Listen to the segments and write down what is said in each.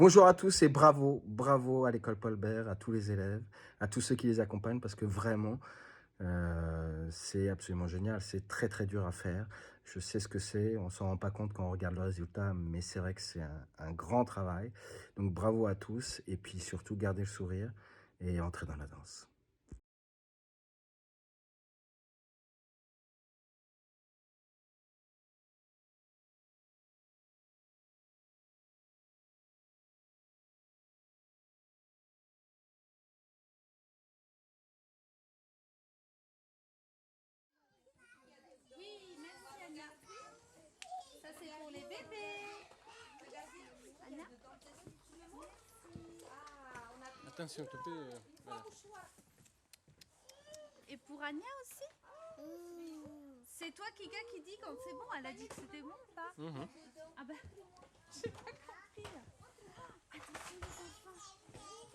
Bonjour à tous et bravo, bravo à l'école Paul Bert, à tous les élèves, à tous ceux qui les accompagnent parce que vraiment, c'est absolument génial. C'est très, très dur à faire. Je sais ce que c'est, on s'en rend pas compte quand on regarde le résultat, mais c'est vrai que c'est un grand travail. Donc bravo à tous et puis surtout gardez le sourire et entrez dans la danse. Oui, merci Anna. Ça c'est pour les bébés. Anna. Attention, tu peux. Voilà. Et pour Anya aussi. C'est toi Kika qui dit quand c'est bon. Elle a dit que c'était bon ou pas? Ah bah, j'ai pas compris. Attention les enfants.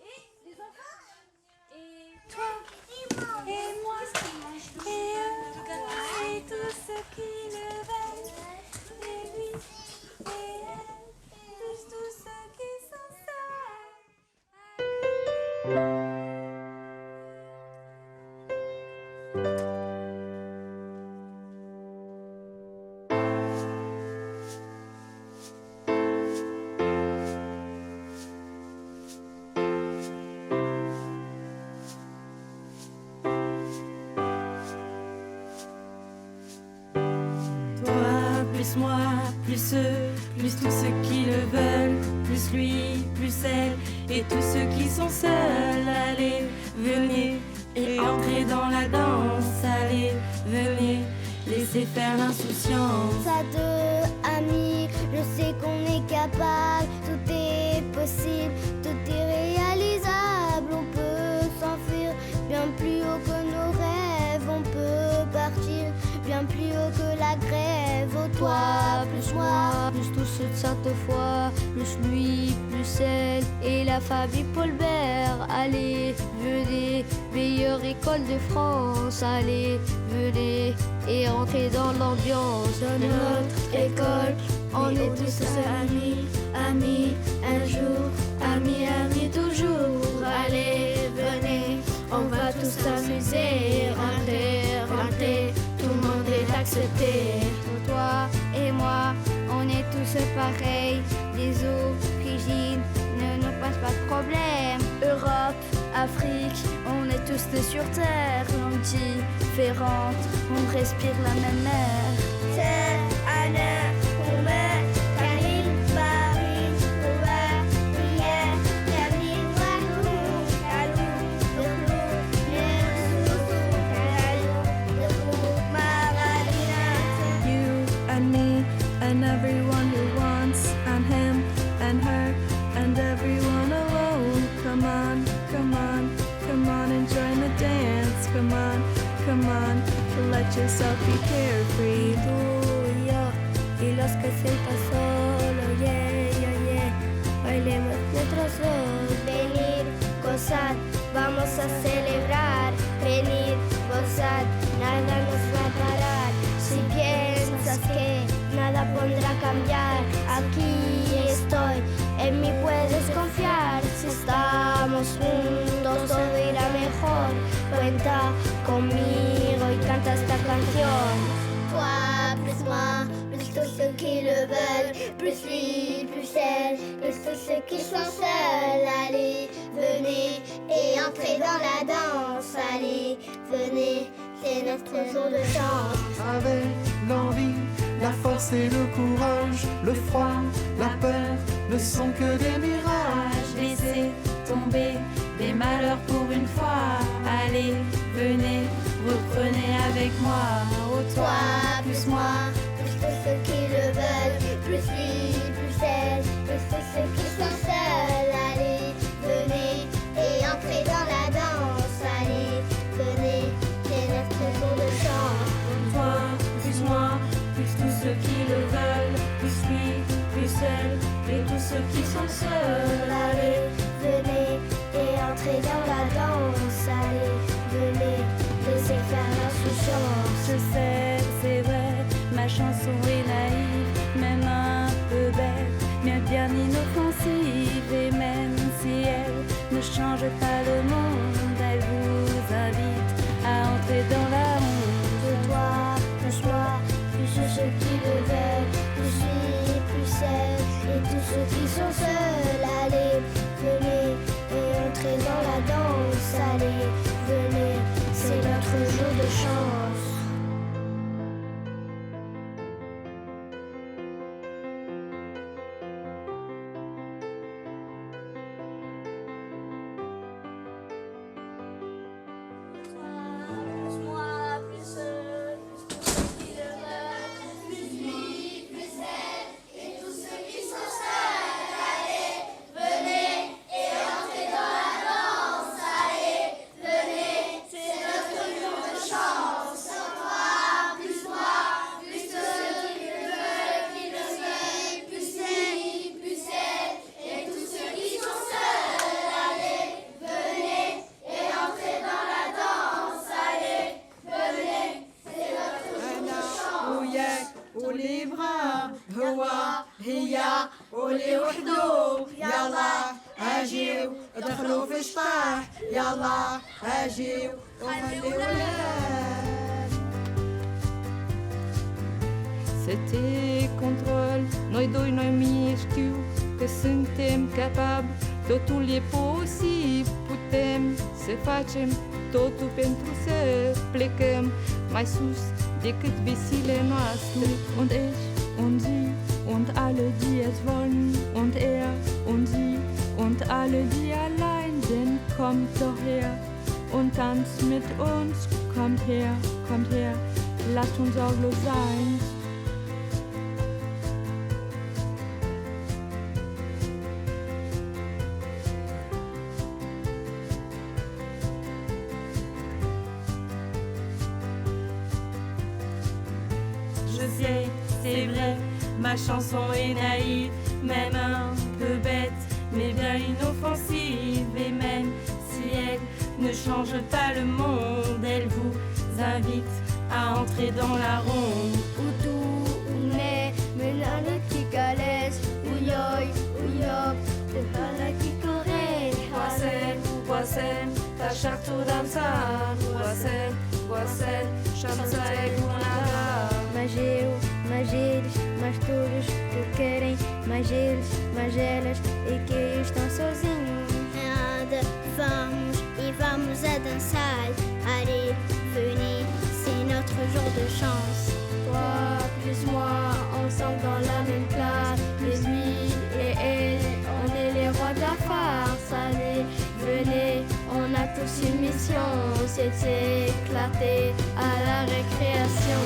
Et les enfants. Et toi. Et moi. Et eux. Et tous ceux qui le veulent. Et lui. Et elle. Tous ceux qui sont seuls. Toi, plus moi, plus eux, plus tous ceux qui le veulent, plus lui, plus elle, et tous ceux qui sont seuls. Allez, venez, et entrez dans la danse. Allez, venez, laissez faire l'insouciance. À deux amis, je sais qu'on est capable, tout est possible, tout est réalisable. On peut s'enfuir bien plus haut que nos rêves, on peut partir bien plus haut que la grève. Oh toi, plus moi, plus tous ceux de Sainte-Foy, plus lui, plus elle, et la famille Paul Bert. Allez, venez, meilleure école de France. Allez, venez, et entrez dans l'ambiance de notre école. On est tous amis, amis un jour, amis, amis toujours. Allez, venez, on va tous s'amuser. Rentrez, rentrez, tout le monde est accepté. Toi et moi, on est tous pareils. Les origines ne nous posent pas de problème. Europe, Afrique, on est tous nés sur terre. Langues différentes, on respire la même air. C'est Anna, Omer, Khalil, Paris, Omer, Prière, Khalil, Walou, Kalou, Lerlou, Lerlou, Kalou, Lerlou, Maradina. You and me and everyone who wants, and him and her and everyone alone. Come on, come on, come on and join the dance. Come on, come on, let yourself be carefree. Tuyo, y los que sientan solo, yeah, yeah, yeah. Bailemos nuestros dos, venir, gozar, vamos a celebrar. Venir, gozar, nada nos va a parar. Si piensas que nada podrá cambiar, aquí estoy, en mí puedes confiar. Si estamos juntos todo irá mejor. Cuenta conmigo y canta esta canción. Toi, plus moi, plus tous ceux qui le veulent, plus lui, plus elle, plus tous ceux qui sont seuls. Allez, venez et entrez dans la danse. Allez, venez, c'est notre jour de chance. Avec l'envie, la force et le courage, le froid, la peur ne sont que des mirages. Laissez tomber les malheurs pour une fois. Allez, venez, reprenez avec moi. Oh Toi, plus moi, plus tous ceux qui le veulent, plus lui, plus elle, plus tous ceux qui sont seuls. Allez, venez et entrez dans la danse. Allez, venez, c'est notre jour de chance. toi, plus moi, plus tous ceux qui le veulent, plus lui, plus elle, et tous ceux qui sont seuls. Allez, venez et entrez dans la danse. Allez, venez, laissez faire l'insouciance. Je sais, c'est vrai, ma chanson est naïve, même un peu bête, mais bien inoffensive. Et change pas le monde, elle vous invite à entrer dans la ronde. De toi, plus moi, plus ceux qui le veulent, plus lui, plus celle, et tous ceux qui sont seuls. Allez, venez et entrez dans la danse. Allez, venez, c'est notre jour de chance. C'était control, noi doi, noi mie știu că suntem capabili, totul e posibil, putem să facem totul pentru să plecăm mai sus decât visile noastre. Und ich und sie und alle, die es wollen, und er und sie und alle, die allein sind, kommt doch her und tanzt mit uns, kommt her, lasst uns sorglos sein. C'est vrai, ma chanson est naïve, même un peu bête, mais bien inoffensive. Et même si elle ne change pas le monde, elle vous invite à entrer dans la ronde. Utu, une, menane qui caresse, ouyoy, ouyob, de bala qui correct. Voicen, tachar tu dançar, voicen, chançai bunada. Mais eu, mais eles, mais todos que querem, mais eles, mais elas e que estão sozinhos. Nada, vamos e vamos a dançar. Allez, venez, c'est notre jour de chance. Toi, plus moi, ensemble dans la même classe. Mais lui et elle, on est les rois de la farce. Allez, venez, on a tous une mission, c'est éclater à la récréation.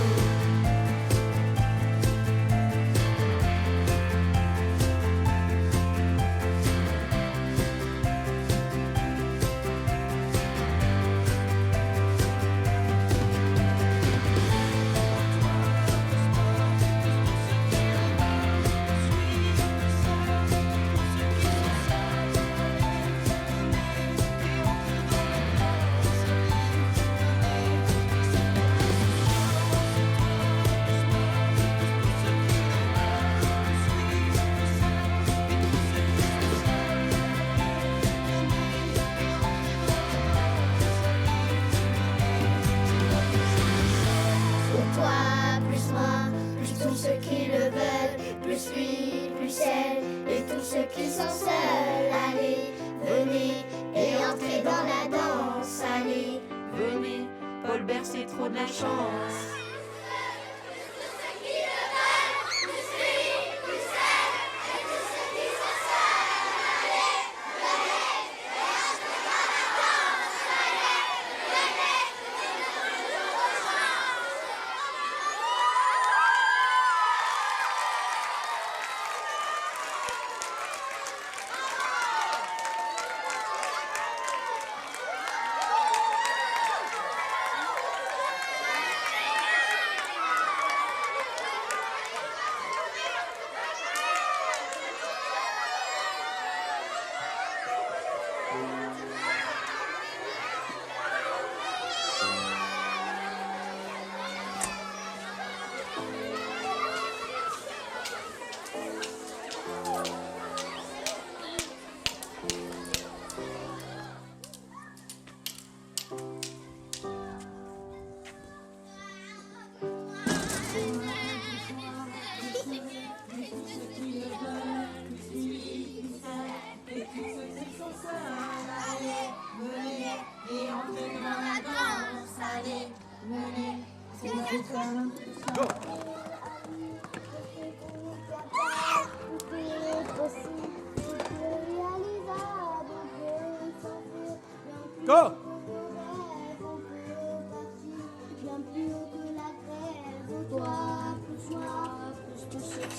C'est trop de la chance.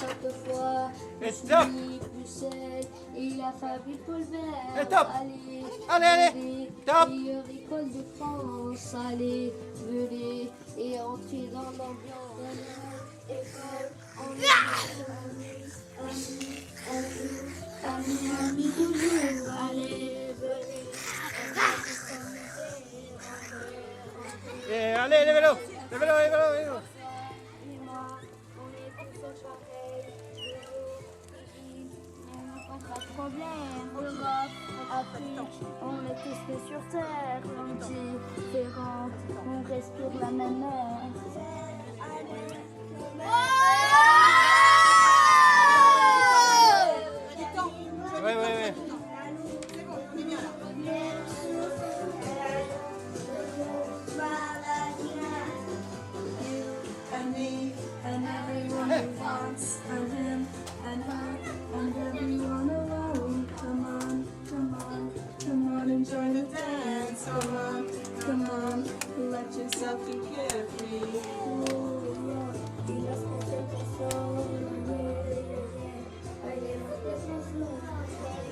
chaque fois. Et stop. Plus seul, il a fallu Paul Bert. Et top. Allez, top. Meilleure école de France, allez, venez et entrez dans l'ambiance. École, on est amis toujours, allez, venez. Et allez, les vélos. Les vélos, les vélos, les vélos. Et moi, on est tous pareils. On n'a pas de problème. Europe, Afrique, on est tous faits sur terre. On est différentes, on respire la même air. Ouais, ouais, ouais. And everyone who wants and him and her and everyone around. Come on, come on, come on and join the dance. Come on, come on, let yourself be carefree.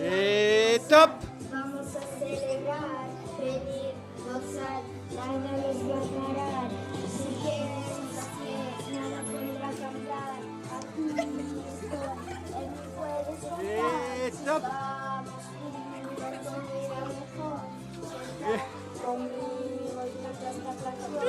Et top. Vamos a celebrar, venir, gozar, nada nos va a parar. Si quieres insistir, nada podrá cambiar. Aquí estoy, él me puede soltar. Et top. Vamos, conmigo, todo irá mejor. Conmigo, y nuestras atracciones.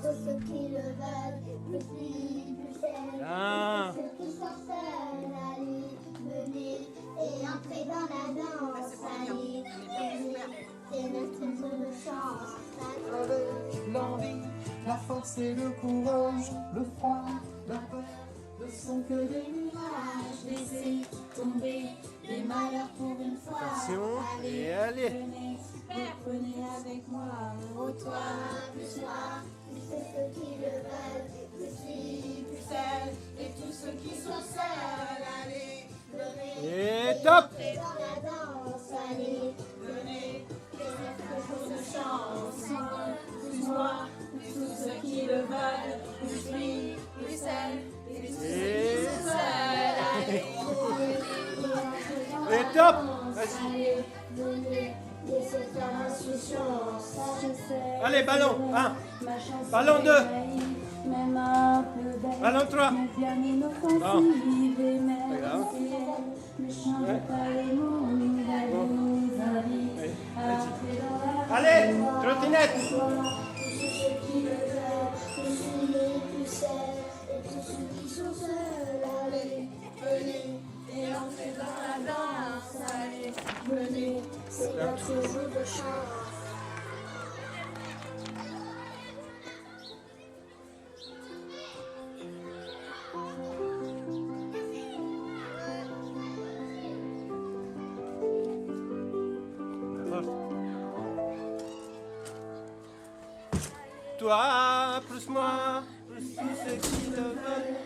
Tous ceux qui le veulent, plus lui, plus elle. Ah. Ceux qui sont seuls, allez, venez et entrez dans la danse. Allez, venez, c'est notre jour de chance. L'envie, la force et le courage, le froid, la peur ne sont que des mirages. Laissez tomber les malheurs pour une fois. Attention. Et allez. Venez, venez avec moi. Oh toi, Plus moi, plus ceux qui le veulent, plus lui, plus elle. et tous ceux qui sont seuls, allez, Venez Et top. et dans la danse. Allez, venez, c'est notre jour de chance. Plus moi, plus tous ceux qui le veulent, plus lui, plus elle, et tous ceux qui sont seuls, allez, Et top. Vas-y. venez, laissez faire insouciance. Allez, ballon. 1. ma chance Ballon est 2. belle, même un peu belle. Ballon 3. Mais bien inoffensive et même Pas grave. si elle ne change Ouais. pas les mots, elle nous invite Allez, à entrer dans la Allez, trottinette. Tous ceux qui le veulent, plus lui, plus elle. Et tous ceux qui sont seuls, allez, venez et entrez dans la danse. Allez, venez, c'est notre jour de chance. Toi, plus moi, plus tous ceux qui le veulent.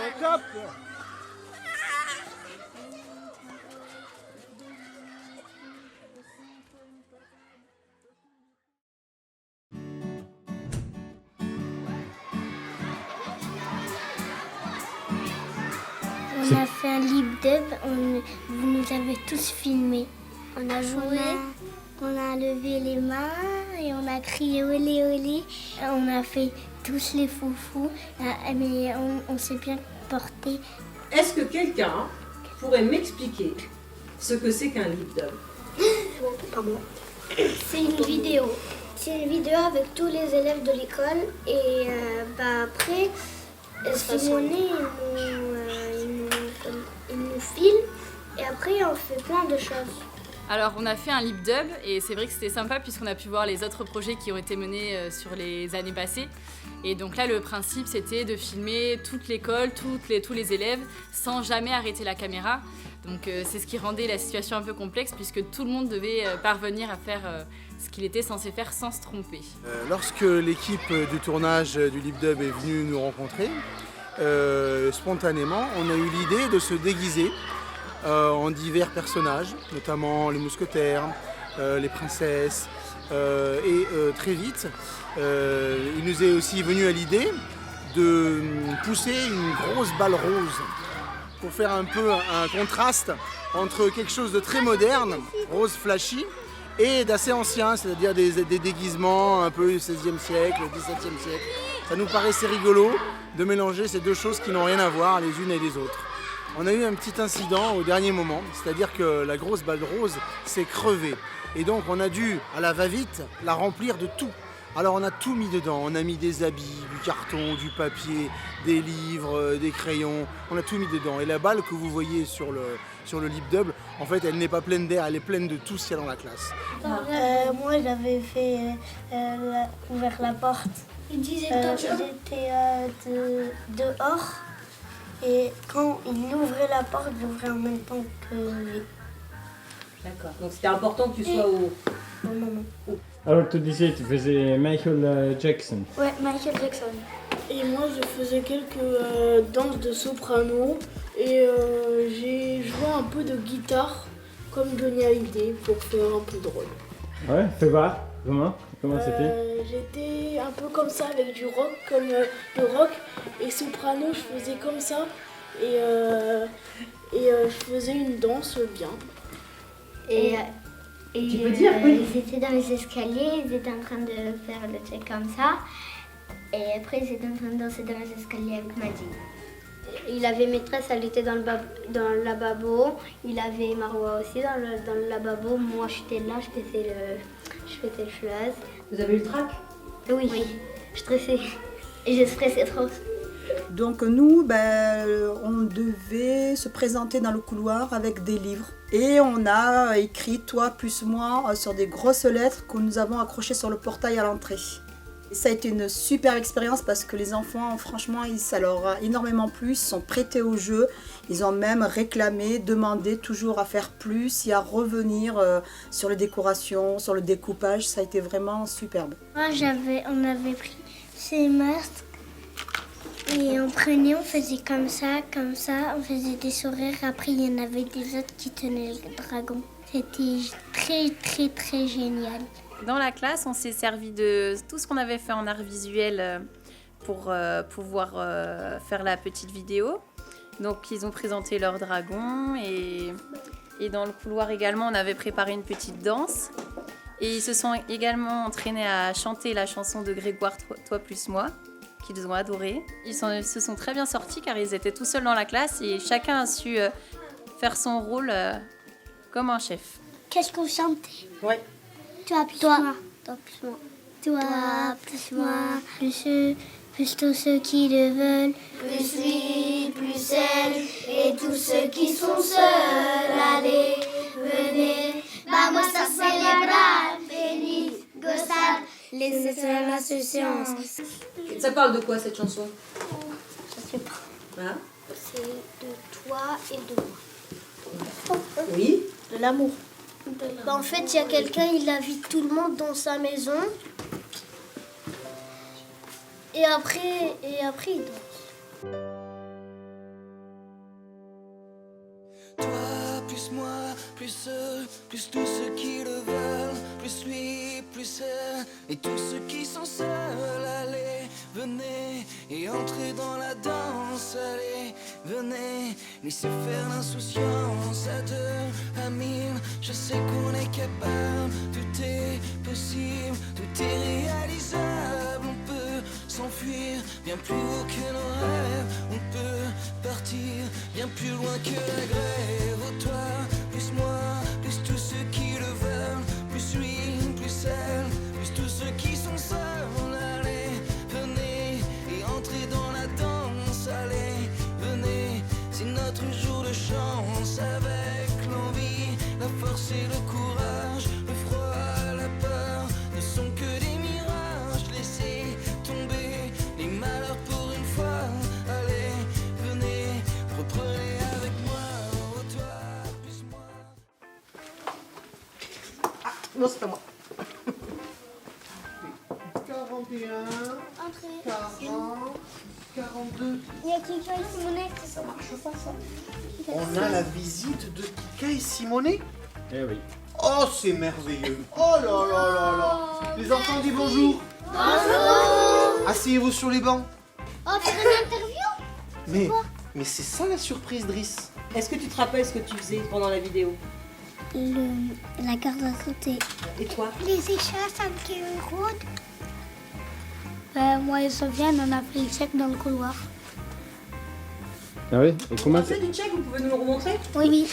Et top. On a fait un lip dub, vous nous avez tous filmés. On a joué, on a levé les mains et on a crié olé olé. On a fait tous les foufous, mais on s'est bien porté. Est-ce que quelqu'un pourrait m'expliquer ce que c'est qu'un lip dub? C'est une vidéo. C'est une vidéo avec tous les élèves de l'école et après, Simonet, il nous filme et après on fait plein de choses. Alors on a fait un lip dub et c'est vrai que c'était sympa puisqu'on a pu voir les autres projets qui ont été menés sur les années passées. Et donc là le principe c'était de filmer toute l'école, tous les élèves sans jamais arrêter la caméra. Donc c'est ce qui rendait la situation un peu complexe puisque tout le monde devait parvenir à faire ce qu'il était censé faire sans se tromper. Lorsque l'équipe du tournage du lip dub est venue nous rencontrer, spontanément on a eu l'idée de se déguiser en divers personnages, notamment les mousquetaires, les princesses, et très vite, il nous est aussi venu à l'idée de pousser une grosse balle rose pour faire un peu un contraste entre quelque chose de très moderne, rose flashy, et d'assez ancien, c'est-à-dire des déguisements un peu 16e siècle, 17e siècle. Ça nous paraissait rigolo de mélanger ces deux choses qui n'ont rien à voir les unes et les autres. On a eu un petit incident au dernier moment, c'est-à-dire que la grosse balle rose s'est crevée. Et donc on a dû, à la va-vite, la remplir de tout. Alors on a tout mis dedans, on a mis des habits, du carton, du papier, des livres, des crayons, on a tout mis dedans. Et la balle que vous voyez sur le lip dub, en fait elle n'est pas pleine d'air, elle est pleine de tout ce qu'il y a dans la classe. Moi j'avais fait ouvert la porte. J'étais dehors. Et quand il ouvrait la porte, j'ouvrais en même temps que lui. D'accord. Donc c'était important que tu sois au moment. Alors tu disais, tu faisais Michael Jackson. Ouais, Michael Jackson. Et moi je faisais quelques danses de soprano et j'ai joué un peu de guitare comme Johnny Hallyday pour faire un peu drôle. Ouais, fais voir. Comment c'était? J'étais un peu comme ça avec du rock, comme le rock, et soprano je faisais comme ça et je faisais une danse bien. Et tu peux dire, oui. Ils étaient dans les escaliers, ils étaient en train de faire le truc comme ça. Et après ils étaient en train de danser dans les escaliers avec Maddy. Il avait maîtresse, elle était dans le lavabo. Il avait Marwa aussi dans le lavabo. Moi j'étais là, je faisais le chose. Vous avez eu le trac? Oui, je stressais. Et je stressais trop. Donc nous, on devait se présenter dans le couloir avec des livres. Et on a écrit « Toi plus moi » sur des grosses lettres que nous avons accrochées sur le portail à l'entrée. Ça a été une super expérience parce que les enfants, franchement, ça leur a énormément plu, ils se sont prêtés au jeu. Ils ont même réclamé, demandé toujours à faire plus et à revenir sur les décorations, sur le découpage. Ça a été vraiment superbe. Moi, on avait pris ces masques et on faisait comme ça, on faisait des sourires. Après, il y en avait des autres qui tenaient le dragon. C'était très, très, très génial. Dans la classe, on s'est servi de tout ce qu'on avait fait en art visuel pour pouvoir faire la petite vidéo. Donc, ils ont présenté leur dragon et dans le couloir également, on avait préparé une petite danse. Et ils se sont également entraînés à chanter la chanson de Grégoire « Toi plus moi » qu'ils ont adoré. Ils se sont très bien sortis car ils étaient tout seuls dans la classe et chacun a su faire son rôle comme un chef. Qu'est-ce qu'on chantait? Ouais. Toi plus moi. Toi plus moi. Toi plus moi. Plus tous ceux qui le veulent. Plus lui, plus elle. Et tous ceux qui sont seuls. Allez, venez. Vamos a celebrar. Feliz, gozar. Les insouciance. Ça parle de quoi cette chanson? Je sais pas. Hein? C'est de toi et de moi. Oui. De l'amour. En fait, il y a quelqu'un, il invite tout le monde dans sa maison. Et après il danse. Toi, plus moi, plus eux, plus tous ceux qui le veulent, plus lui, plus elle, et tous ceux qui sont seuls. Allez, venez et entrez dans la danse. Allez, venez, laissez faire l'insouciance à deux, à mille. Je sais qu'on est capable, tout est possible, tout est réalisable. On peut s'enfuir bien plus haut que nos rêves. On peut partir bien plus loin que la grève. Oh, toi, plus moi, plus tous ceux qui le veulent, plus lui, plus elle, plus tous ceux qui sont seuls. Allez, venez et entrez dans la danse. Allez, venez, c'est notre jour de chance. Avec l'envie, la force et le courage. Non, c'est pas moi. 41, Entrez. 40, 42. Il y a Kika et Simonet. Ça marche pas, ça. On a la visite de Kika et Simonet. Eh oui. Oh, c'est merveilleux. Oh là là là là. Les enfants, dis bonjour. Bonjour. Asseyez-vous sur les bancs. Oh, c'est une interview? Mais c'est ça la surprise, Driss. Est-ce que tu te rappelles ce que tu faisais pendant la vidéo? La carte d'identité. Et toi? Les échasses avec une route. Moi et Sofiane, on a fait le check dans le couloir. Ah oui. Et comment Vous du check, vous pouvez nous le remontrer? Oui, oui.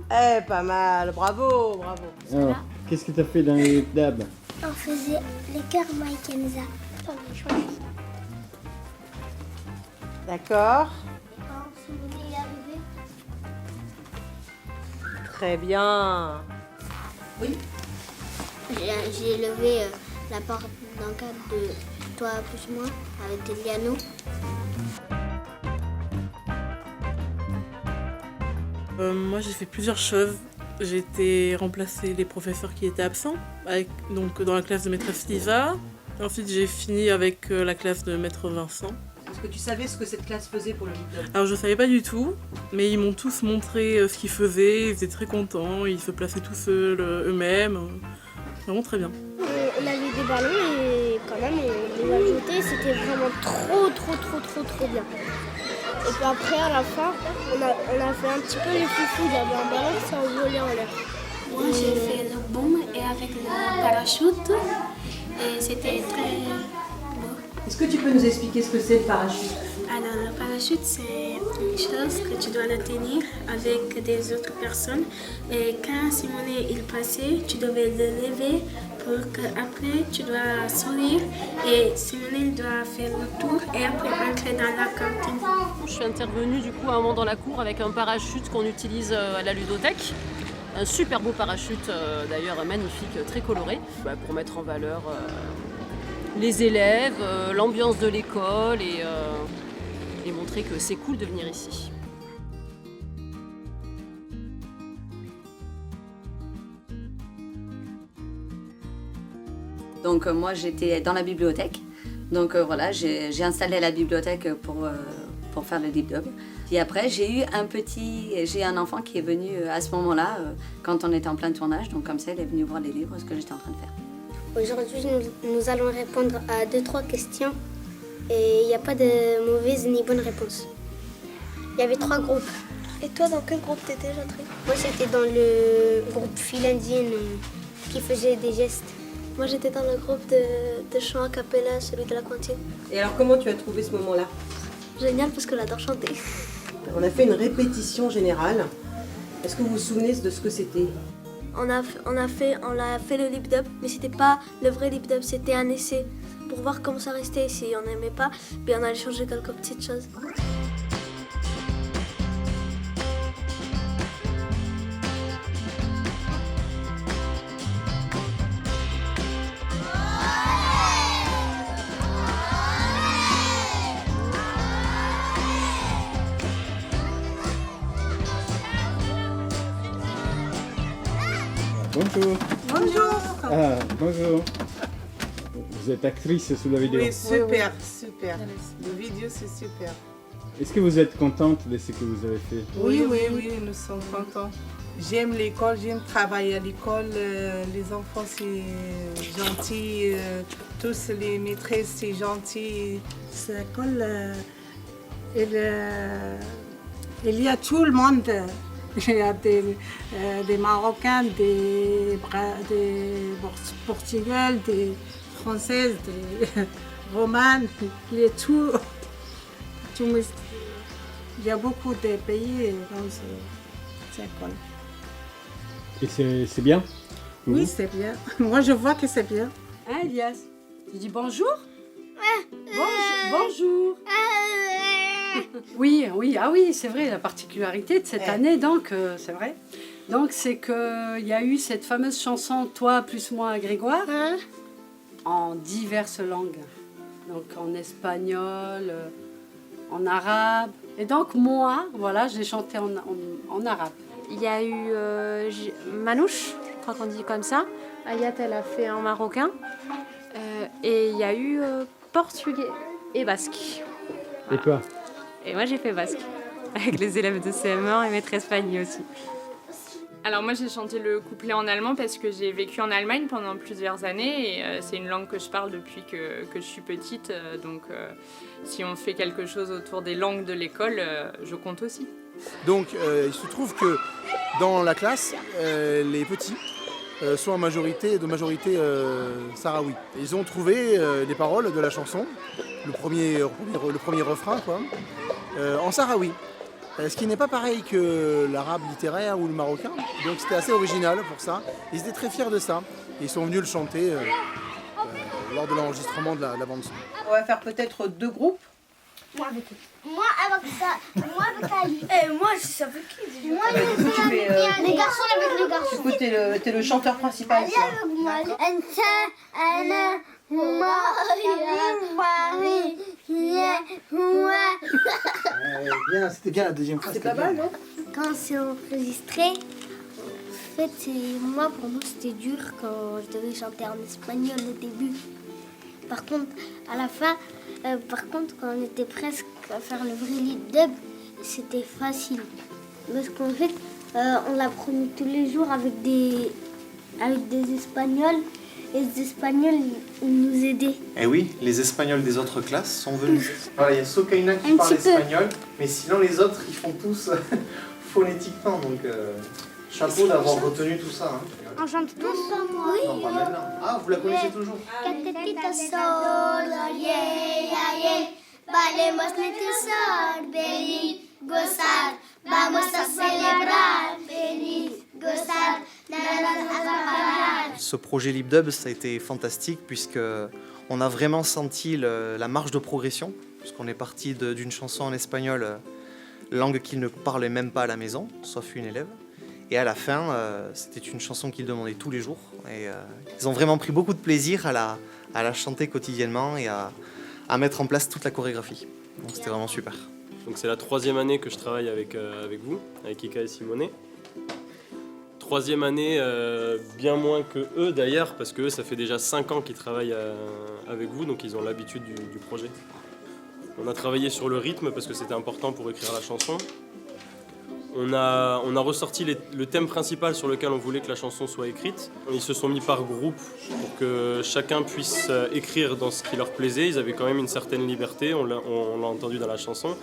Eh, pas mal, bravo, bravo. Alors, qu'est-ce que tu as fait dans les dabs? On faisait les karma et Kenza. Attendez, je choisis. D'accord. Quand Simonet est arrivé. Très bien. Oui. J'ai levé la porte d'un cadre de toi plus moi avec des pianos. Moi j'ai fait plusieurs choses. J'ai été remplacer les professeurs qui étaient absents, donc dans la classe de maîtresse Lisa. Ensuite j'ai fini avec la classe de maître Vincent. Est-ce que tu savais ce que cette classe faisait pour le Lip-Dub? Alors je savais pas du tout, mais ils m'ont tous montré ce qu'ils faisaient, ils étaient très contents, ils se plaçaient tout seuls eux-mêmes. Vraiment très bien. On a eu des ballons et quand même on les a jetés, c'était vraiment trop bien. Et puis après à la fin, on a fait un petit peu les foufous, il y avait un ballon qui s'est envolé en l'air. Moi j'ai fait le boom et avec le parachute et c'était très beau. Est-ce que tu peux nous expliquer ce que c'est le parachute? Alors le parachute c'est une chose que tu dois la tenir avec des autres personnes et quand Simonet il passait, tu devais le lever pour qu'après tu dois sourire et Simonet doit faire le tour et après entrer dans la cantine. Je suis intervenue du coup à un moment dans la cour avec un parachute qu'on utilise à la ludothèque. Un super beau parachute d'ailleurs magnifique, très coloré, pour mettre en valeur les élèves, l'ambiance de l'école et montrer que c'est cool de venir ici. Donc moi j'étais dans la bibliothèque, donc voilà j'ai installé la bibliothèque pour faire le Lip-Dub. Puis après j'ai un enfant qui est venu à ce moment-là quand on était en plein tournage, donc comme ça il est venu voir les livres, ce que j'étais en train de faire. Aujourd'hui nous allons répondre à 2-3 questions et il n'y a pas de mauvaise ni bonne réponse. Il y avait 3 groupes. Et toi dans quel groupe t'étais, Jotry? Moi j'étais dans le groupe file indienne qui faisait des gestes. Moi j'étais dans le groupe de chant a cappella, celui de la cantine. Et alors comment tu as trouvé ce moment-là? Génial parce que j'adore chanter. On a fait une répétition générale. Est-ce que vous vous souvenez de ce que c'était? On a fait le Lip-Dub, mais c'était pas le vrai Lip-Dub, c'était un essai pour voir comment ça restait. Si on n'aimait pas, puis on allait changer quelques petites choses. Bonjour. Bonjour. Ah, bonjour. Vous êtes actrice sous la vidéo. Oui, super, super. La vidéo, c'est super. Est-ce que vous êtes contente de ce que vous avez fait? Oui, nous sommes contents. J'aime l'école, j'aime travailler à l'école. Les enfants, c'est gentil. Tous les maîtresses, c'est gentil. Cette école, il y a tout le monde. Il y a des Marocains, des Portugais, des Françaises, des Romanes, il y a tout. Il y a beaucoup de pays dans cette école. Et c'est bien? Oui, c'est bien. Moi, je vois que c'est bien. Hein, Elias? Tu dis bonjour? Bonjour. Oui, ah oui, c'est vrai, la particularité de cette année, donc, c'est vrai. Donc, c'est qu'il y a eu cette fameuse chanson « Toi plus moi, Grégoire » en diverses langues. Donc, en espagnol, en arabe. Et donc moi, voilà, j'ai chanté en arabe. Il y a eu Manouche, je crois qu'on dit comme ça. Ayat, elle a fait en marocain. Et il y a eu portugais et basque. Et toi? Et moi j'ai fait basque, avec les élèves de CM1 et maîtresse Fanny aussi. Alors moi j'ai chanté le couplet en allemand parce que j'ai vécu en Allemagne pendant plusieurs années et c'est une langue que je parle depuis que je suis petite. Donc si on fait quelque chose autour des langues de l'école, je compte aussi. Donc il se trouve que dans la classe, les petits sont en majorité sahraoui. Ils ont trouvé les paroles de la chanson, le premier refrain quoi, en sahraoui. Ce qui n'est pas pareil que l'arabe littéraire ou le marocain, donc c'était assez original pour ça. Ils étaient très fiers de ça. Ils sont venus le chanter lors de l'enregistrement de la bande son. On va faire peut-être 2 groupes. Moi avec ça. Moi avec Ali. Et moi je sais avec qui. Moi les garçons avec les garçons. Du coup t'es le chanteur principal. Ali avec moi. C'était bien la deuxième phrase. C'est pas mal, non? Quand c'est enregistré, en fait, pour moi c'était dur quand je devais chanter en espagnol au début. Par contre, à la fin, quand on était presque à faire le vrai lip dub, c'était facile. Parce qu'en fait, on l'apprenait tous les jours avec des Espagnols. Et les Espagnols, ils nous aidaient. Eh oui, les Espagnols des autres classes sont venus. Voilà, il y a Sokaina qui parle espagnol, mais sinon les autres, ils font tous phonétiquement. Donc, chapeau d'avoir retenu tout ça. Hein. On chante tous oui. Non, pas maintenant. Ah, vous la connaissez toujours? Ce projet LibDub, ça a été fantastique puisque on a vraiment senti la marge de progression, puisqu'on est parti d'une chanson en espagnol, langue qu'ils ne parlaient même pas à la maison, sauf une élève. Et à la fin, c'était une chanson qu'ils demandaient tous les jours. Et ils ont vraiment pris beaucoup de plaisir à la chanter quotidiennement et à mettre en place toute la chorégraphie. Donc c'était vraiment super. Donc c'est la 3e année que je travaille avec vous, avec Ika et Simonet. 3e année, bien moins que eux d'ailleurs, parce que eux, ça fait déjà 5 ans qu'ils travaillent avec vous, donc ils ont l'habitude du projet. On a travaillé sur le rythme parce que c'était important pour écrire la chanson. On a ressorti le thème principal sur lequel on voulait que la chanson soit écrite. Ils se sont mis par groupe pour que chacun puisse écrire dans ce qui leur plaisait. Ils avaient quand même une certaine liberté, on l'a entendu dans la chanson.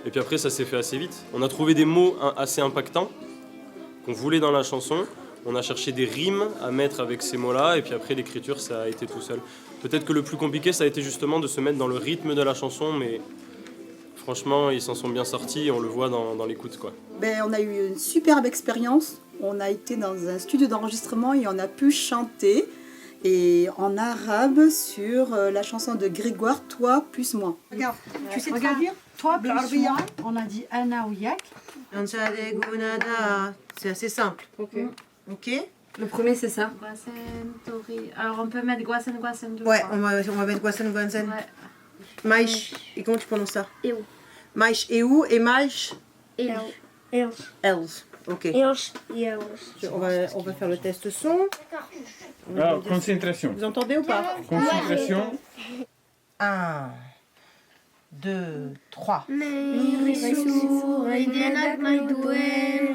Et puis après, ça s'est fait assez vite. On a trouvé des mots assez impactants qu'on voulait dans la chanson. On a cherché des rimes à mettre avec ces mots-là, et puis après l'écriture, ça a été tout seul. Peut-être que le plus compliqué, ça a été justement de se mettre dans le rythme de la chanson, mais franchement, ils s'en sont bien sortis, on le voit dans l'écoute, quoi. On a eu une superbe expérience. On a été dans un studio d'enregistrement et on a pu chanter en arabe sur la chanson de Grégoire, Toi plus moi. Regarde, tu sais traduire? Toi plus moi, on a dit Anna ou Yak. C'est assez simple. Ok. Le premier c'est ça. Alors on peut mettre Guasen. Ouais, on va mettre Guasen. Ouais. Maïch. Et comment tu prononces ça? Et où? Maïch et où? Et Maïch? Els. Ok. Els. On va faire le test son. Alors, concentration. Vous entendez ou pas? Concentration. 1, 2, 3.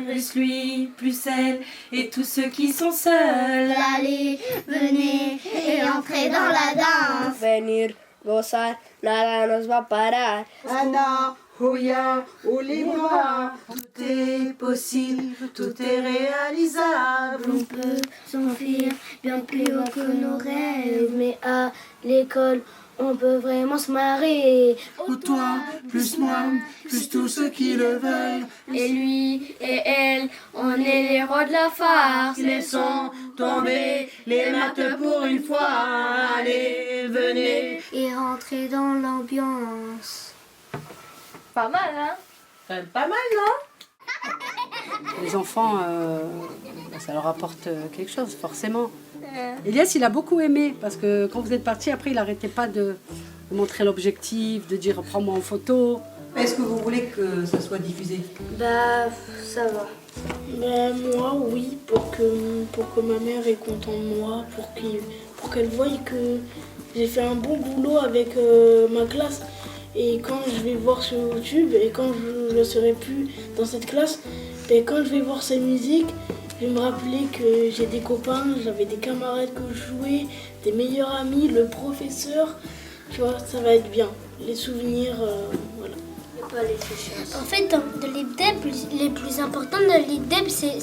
Plus lui, plus elle, et tous ceux qui sont seuls. Allez, venez et entrez dans la danse. Venir, gozar, nada nos va parar. Anna, Hoya, Olivia. Tout est possible, tout est réalisable. On peut s'enfuir bien plus haut que nos rêves, mais à l'école, on peut vraiment se marrer. Ou toi, plus moi, plus tous ceux qui le veulent. Et lui et elle, on est les rois de la farce. Laissons tomber les maths pour une fois. Allez, venez. Et rentrer dans l'ambiance. Pas mal, hein? Quand même pas mal, non? Les enfants, ça leur apporte quelque chose, forcément. Elias, il a beaucoup aimé, parce que quand vous êtes partis, après, il n'arrêtait pas de montrer l'objectif, de dire « prends-moi en photo ». Est-ce que vous voulez que ça soit diffusé? Bah, ça va. Bah, moi, oui, pour que ma mère est contente de moi, pour qu'elle voie que j'ai fait un bon boulot avec ma classe. Et quand je vais voir sur YouTube, et quand je ne serai plus dans cette classe, et quand je vais voir cette musique, je vais me rappeler que j'ai des copains, j'avais des camarades que je jouais, des meilleurs amis, le professeur. Tu vois, ça va être bien. Les souvenirs, voilà. En fait, dans l'IBDEB, les plus importants de l'IBDEB, c'est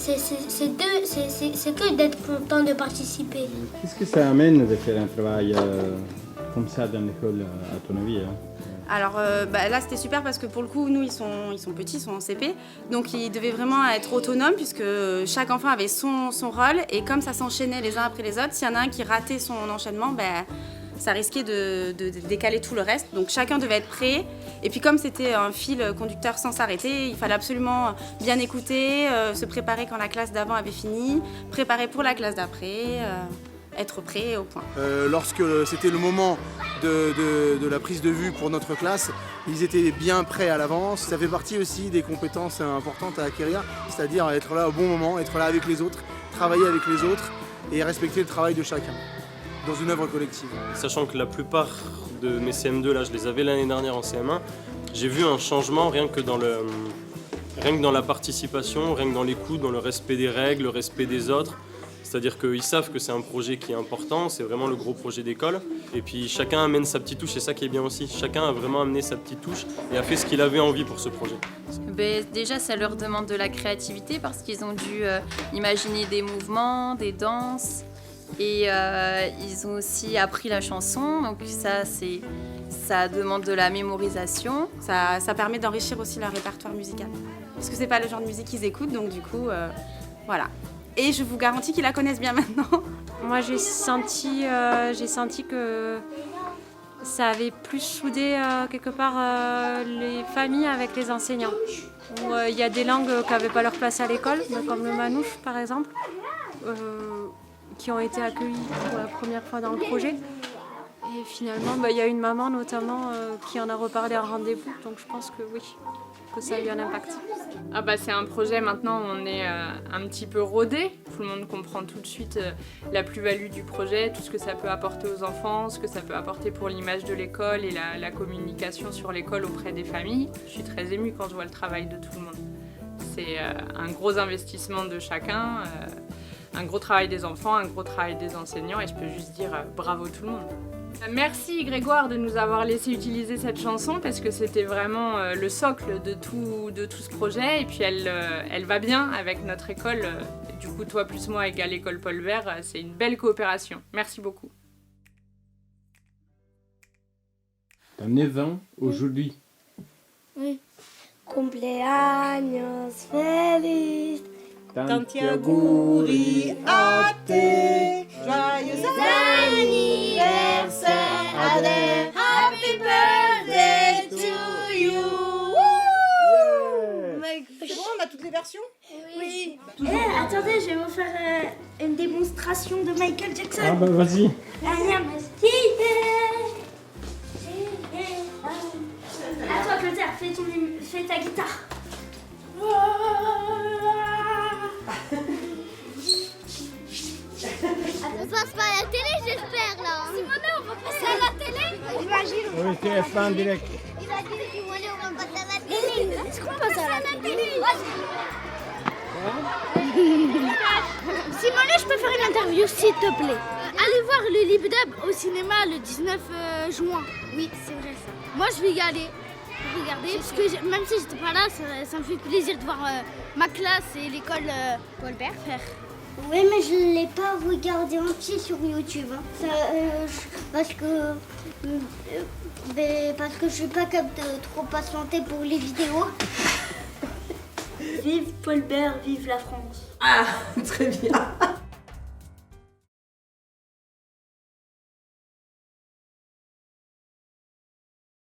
que d'être content de participer. Qu'est-ce que ça amène de faire un travail comme ça dans l'école, à ton avis? Alors là c'était super parce que pour le coup nous ils sont petits, ils sont en CP, donc ils devaient vraiment être autonomes puisque chaque enfant avait son rôle et comme ça s'enchaînait les uns après les autres, s'il y en a un qui ratait son enchaînement, ça risquait de décaler tout le reste. Donc chacun devait être prêt et puis comme c'était un fil conducteur sans s'arrêter, il fallait absolument bien écouter, se préparer quand la classe d'avant avait fini, préparer pour la classe d'après. Être prêt au point. Lorsque c'était le moment de la prise de vue pour notre classe, ils étaient bien prêts à l'avance. Ça fait partie aussi des compétences importantes à acquérir, c'est-à-dire être là au bon moment, être là avec les autres, travailler avec les autres et respecter le travail de chacun dans une œuvre collective. Sachant que la plupart de mes CM2, là, je les avais l'année dernière en CM1, j'ai vu un changement rien que dans la participation, rien que dans l'écoute, dans le respect des règles, le respect des autres. C'est-à-dire qu'ils savent que c'est un projet qui est important, c'est vraiment le gros projet d'école. Et puis chacun amène sa petite touche, c'est ça qui est bien aussi. Chacun a vraiment amené sa petite touche et a fait ce qu'il avait envie pour ce projet. Déjà, ça leur demande de la créativité parce qu'ils ont dû imaginer des mouvements, des danses. Et ils ont aussi appris la chanson, donc ça demande de la mémorisation. Ça permet d'enrichir aussi leur répertoire musical. Parce que c'est pas le genre de musique qu'ils écoutent, donc du coup, voilà. Et je vous garantis qu'ils la connaissent bien maintenant. Moi, j'ai senti que ça avait plus soudé quelque part les familles avec les enseignants. Il y a des langues qui n'avaient pas leur place à l'école, comme le manouche par exemple, qui ont été accueillies pour la première fois dans le projet. Et finalement, il y a une maman notamment qui en a reparlé en rendez-vous, donc je pense que oui, que ça a eu un impact. Ah bah c'est un projet maintenant où on est un petit peu rodé. Tout le monde comprend tout de suite la plus-value du projet, tout ce que ça peut apporter aux enfants, ce que ça peut apporter pour l'image de l'école et la communication sur l'école auprès des familles. Je suis très émue quand je vois le travail de tout le monde. C'est un gros investissement de chacun, un gros travail des enfants, un gros travail des enseignants et je peux juste dire bravo tout le monde. Merci Grégoire de nous avoir laissé utiliser cette chanson parce que c'était vraiment le socle de tout ce projet et puis elle va bien avec notre école. Du coup, toi plus moi égale école Paul Bert, c'est une belle coopération. Merci beaucoup. T'as 9 ans aujourd'hui. Oui. Cumpleaños feliz. Tanti auguri a te. Joyeux anniversaire Adèle. Happy birthday to you. C'est bon, on a toutes les versions? Oui. Attendez, je vais vous faire une démonstration de Michael Jackson. Ah bah vas-y. À toi, Clotaire, fais ta guitare. On passe pas à la télé, j'espère, là. Simone, on va passer à la télé. Imagine. Oui, TF1 en direct. Il a dit, Simone, on va passer à la télé. Est-ce qu'on passe à la télé? Simone, je peux faire une interview, s'il te plaît. Allez voir le LibDub au cinéma le 19 juin. Oui, c'est vrai ça. Moi, je vais y aller. Regardez, parce que même si j'étais pas là, ça me fait plaisir de voir ma classe et l'école Paul Bert faire. Oui, mais je ne l'ai pas regardé entier sur YouTube. Hein. Parce que je suis pas capable de trop patienter pour les vidéos. Vive Paul Bert, vive la France. Ah, très bien.